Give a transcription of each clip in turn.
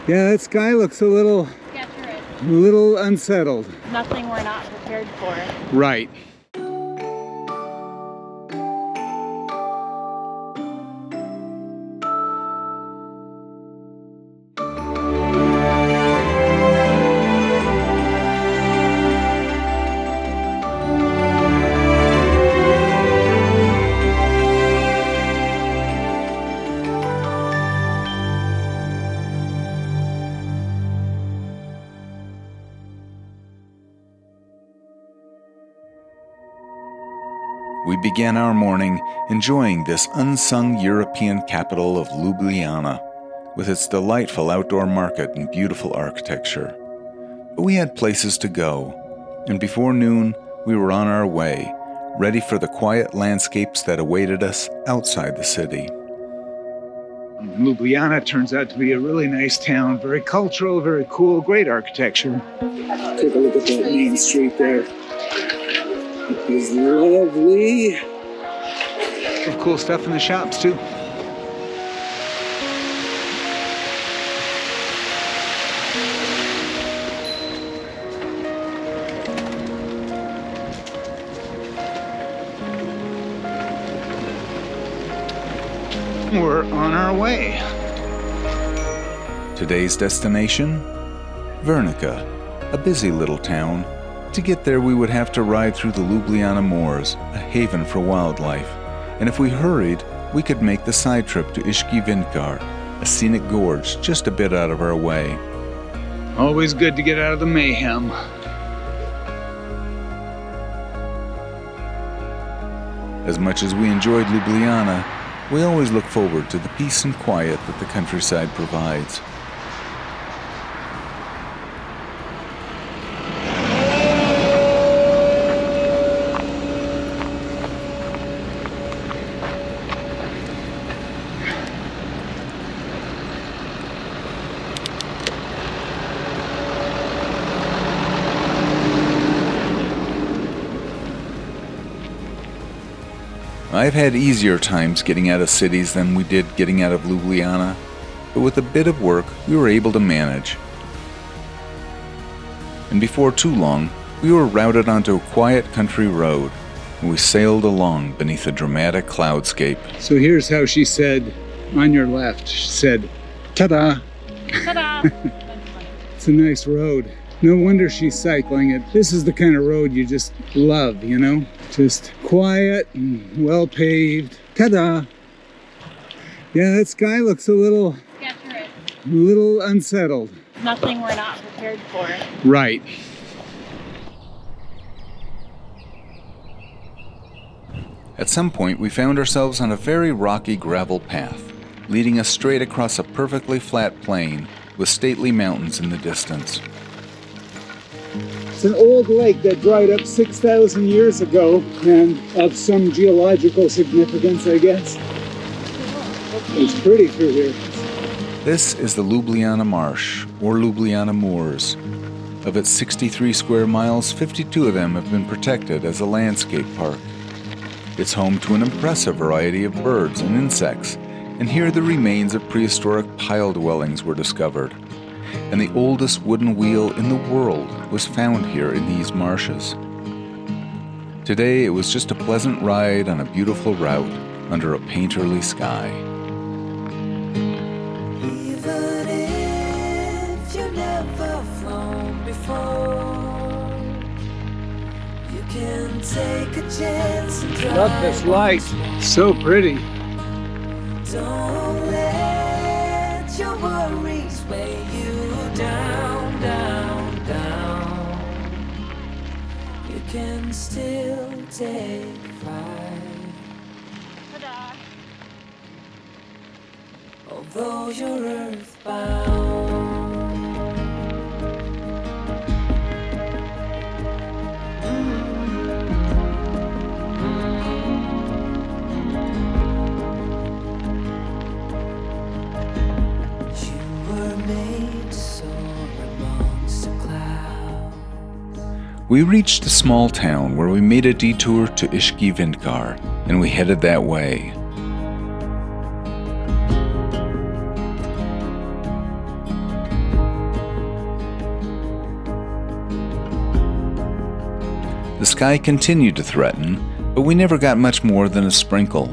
Yeah, that sky looks a little unsettled. Nothing we're not prepared for. Right. We began our morning enjoying this unsung European capital of Ljubljana, with its delightful outdoor market and beautiful architecture. But we had places to go, and before noon we were on our way, ready for the quiet landscapes that awaited us outside the city. Ljubljana turns out to be a really nice town, very cultural, very cool, great architecture. Take a look at that main street there. It is lovely. Some cool stuff in the shops too. We're on our way. Today's destination? Vrhnika, a busy little town. To get there, we would have to ride through the Ljubljana Moors, a haven for wildlife. And if we hurried, we could make the side trip to Iški Vintgar, a scenic gorge just a bit out of our way. Always good to get out of the mayhem. As much as we enjoyed Ljubljana, we always look forward to the peace and quiet that the countryside provides. I've had easier times getting out of cities than we did getting out of Ljubljana, but with a bit of work, we were able to manage. And before too long, we were routed onto a quiet country road, and we sailed along beneath a dramatic cloudscape. So here's how she said, on your left, she said, "Ta-da!" Ta-da! It's a nice road. No wonder she's cycling it. This is the kind of road you just love, you know? Just quiet and well paved. Ta-da! Yeah, that sky looks a little unsettled. Nothing we're not prepared for. Right. At some point, we found ourselves on a very rocky gravel path, leading us straight across a perfectly flat plain with stately mountains in the distance. It's an old lake that dried up 6,000 years ago and of some geological significance, I guess. It's pretty through here. This is the Ljubljana Marsh, or Ljubljana Moors. Of its 63 square miles, 52 of them have been protected as a landscape park. It's home to an impressive variety of birds and insects, and here the remains of prehistoric pile dwellings were discovered. And the oldest wooden wheel in the world was found here in these marshes. Today it was just a pleasant ride on a beautiful route under a painterly sky. Even if you've never flown before, you can take a chance and try. Love this light. So pretty. Don't let your worries weigh you down, down, down. You can still take flight. Ta-da! Although you're earthbound. We reached a small town where we made a detour to Iški Vintgar, and we headed that way. sky continued to threaten, but we never got much more than a sprinkle.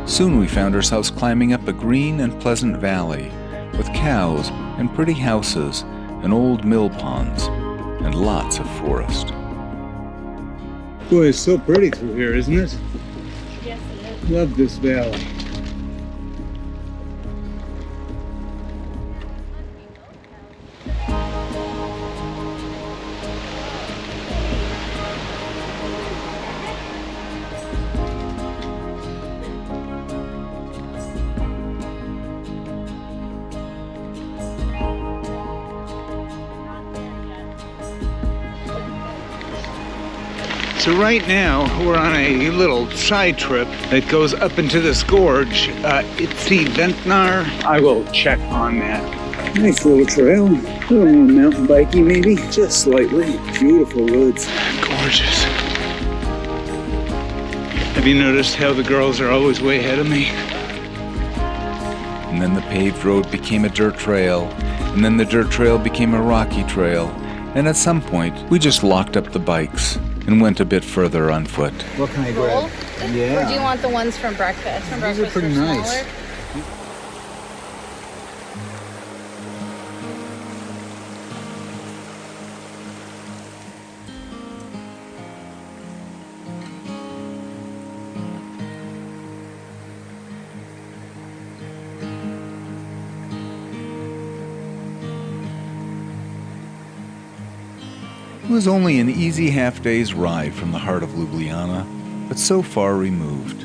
Soon we found ourselves climbing up a green and pleasant valley with cows and pretty houses and old mill ponds and lots of forest. Boy, it's so pretty through here, isn't it? Yes, it is. Love this valley. So right now, we're on a little side trip that goes up into this gorge. Iški Vintgar. I will check on that. Nice little trail. A little more mountain bikey maybe, just slightly. Beautiful woods. Gorgeous. Have you noticed how the girls are always way ahead of me? And then the paved road became a dirt trail, and then the dirt trail became a rocky trail, and at some point, we just locked up the bikes and went a bit further on foot. What can I Roll? grab? Yeah. Or do you want the ones from breakfast? From These are breakfast pretty are nice. smaller. It was only an easy half-day's ride from the heart of Ljubljana, but so far removed.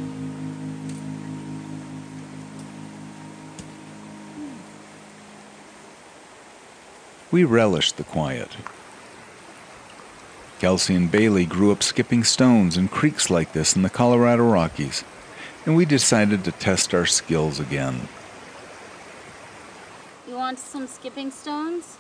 We relished the quiet. Kelsey and Bailey grew up skipping stones and creeks like this in the Colorado Rockies, and we decided to test our skills again. You want some skipping stones?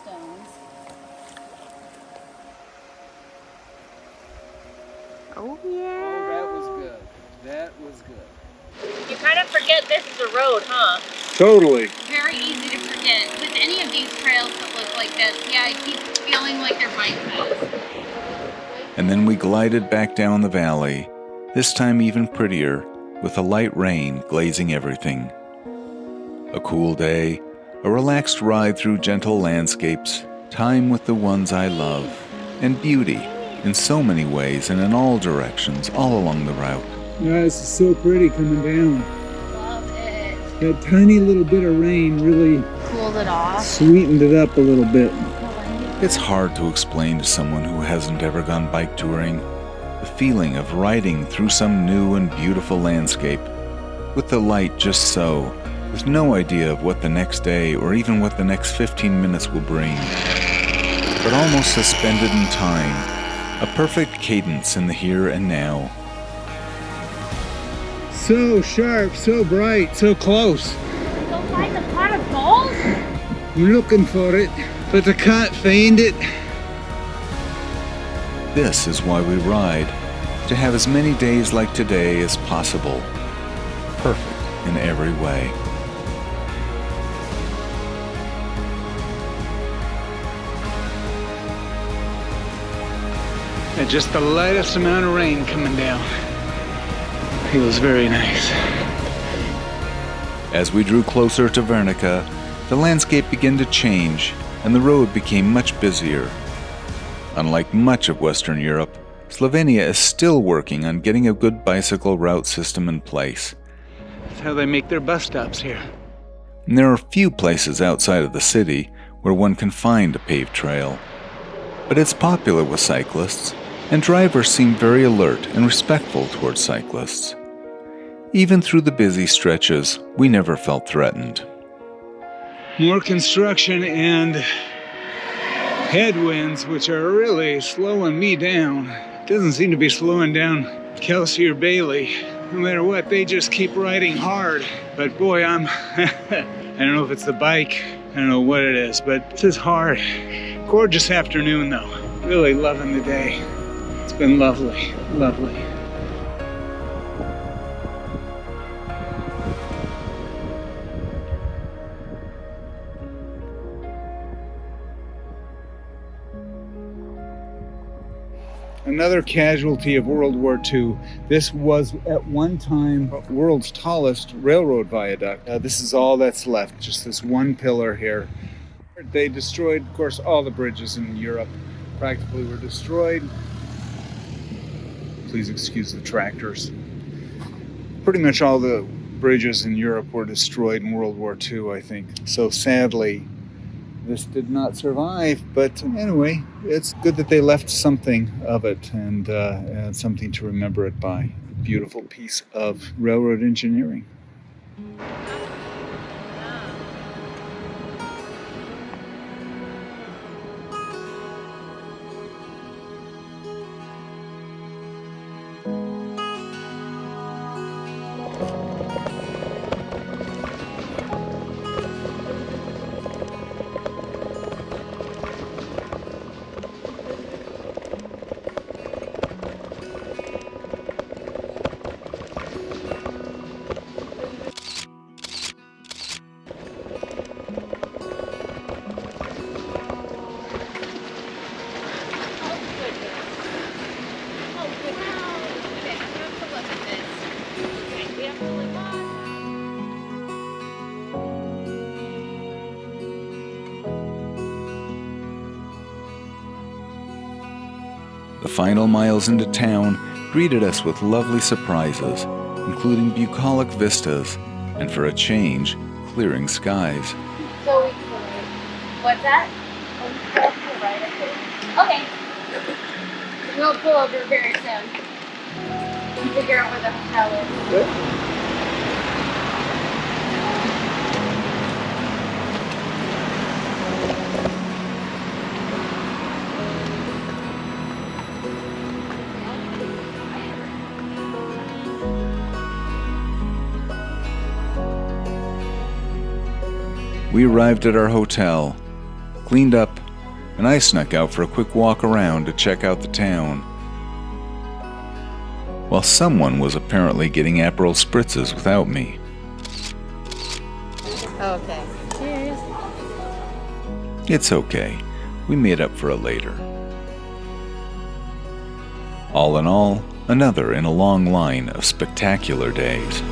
Stones. Oh yeah. That was good. That was good. You kind of forget this is a road, huh? Totally. Very easy to forget. With any of these trails that look like this, yeah, I keep feeling like they're bike paths. And then we glided back down the valley, this time even prettier, with a light rain glazing everything. A cool day, a relaxed ride through gentle landscapes, time with the ones I love, and beauty in so many ways and in all directions all along the route. Yeah, this is so pretty coming down. Love it. That tiny little bit of rain really Cooled it off. sweetened it up a little bit. It's hard to explain to someone who hasn't ever gone bike touring the feeling of riding through some new and beautiful landscape, with the light just so, with no idea of what the next day or even what the next 15 minutes will bring, but almost suspended in time, a perfect cadence in the here and now. So sharp, so bright, so close. Go find the pot of gold? I'm looking for it, but I can't find it. This is why we ride, to have as many days like today as possible, perfect in every way. And just the lightest amount of rain coming down. Feels very nice. As we drew closer to Vrhnika, the landscape began to change and the road became much busier. Unlike much of Western Europe, Slovenia is still working on getting a good bicycle route system in place. That's how they make their bus stops here. And there are few places outside of the city where one can find a paved trail. But it's popular with cyclists, and drivers seem very alert and respectful towards cyclists. Even through the busy stretches, we never felt threatened. More construction and headwinds, which are really slowing me down. It doesn't seem to be slowing down Kelsey or Bailey, no matter what, they just keep riding hard. But boy, I don't know if it's the bike, I don't know what it is, but this is hard. Gorgeous afternoon though. Really loving the day. It's been lovely, lovely. Another casualty of World War II. This was at one time the world's tallest railroad viaduct. This is all that's left, just this one pillar here. They destroyed, of course, all the bridges in Europe. Practically were destroyed. Please excuse the tractors. Pretty much all the bridges in Europe were destroyed in World War II, I think. So sadly, this did not survive, but anyway, it's good that they left something of it and something to remember it by. Beautiful piece of railroad engineering. The final miles into town greeted us with lovely surprises, including bucolic vistas, and for a change, clearing skies. So we could. What's that? Okay. We'll pull over very soon and figure out where the hotel is. Yep. We arrived at our hotel, cleaned up, and I snuck out for a quick walk around to check out the town. While someone was apparently getting Aperol spritzes without me. Okay. Cheers. It's okay. We made up for it later. All in all, another in a long line of spectacular days.